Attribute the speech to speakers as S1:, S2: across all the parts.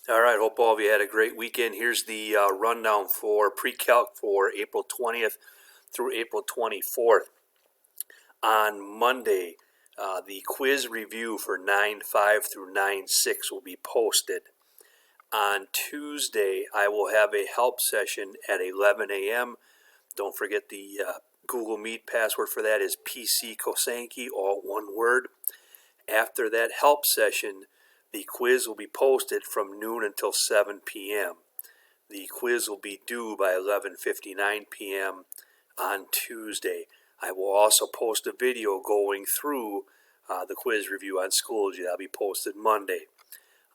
S1: All right, hope all of you had a great weekend. Here's the rundown for Pre-Calc for April 20th through April 24th. On Monday, the quiz review for 9-5 through 9-6 will be posted. On Tuesday, I will have a help session at 11 a.m. Don't forget the Google Meet password for that is PC Kosanki, all one word. After that help session, the quiz will be posted from noon until 7 p.m. The quiz will be due by 11:59 p.m. on Tuesday. I will also post a video going through the quiz review on Schoology. That'll be posted Monday.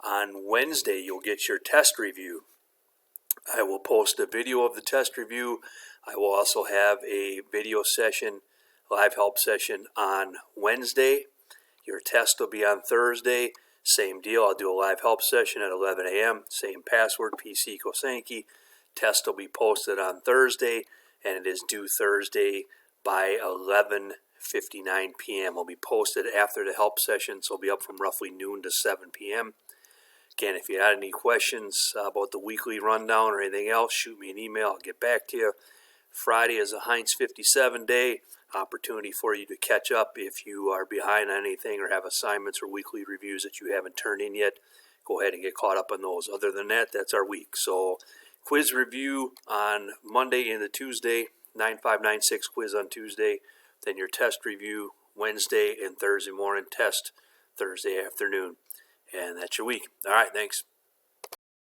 S1: On Wednesday, you'll get your test review. I will post a video of the test review. I will also have a video session, live help session on Wednesday. Your test will be on Thursday. Same deal. I'll do a live help session at 11 a.m. Same password, PC Kosanki. Test will be posted on Thursday, and it is due Thursday by 11:59 p.m. Will be posted after the help session, so it'll be up from roughly noon to 7 p.m. Again, if you had any questions about the weekly rundown or anything else, shoot me an email. I'll get back to you. Friday is a Heinz 57 day. Opportunity for you to catch up if you are behind on anything or have assignments or weekly reviews that you haven't turned in yet. Go ahead and get caught up on those. Other than that, that's our week. So quiz review on Monday and the Tuesday, 9-5-9-6 quiz on Tuesday. Then your test review Wednesday and Thursday morning, test Thursday afternoon. And that's your week. All right, thanks.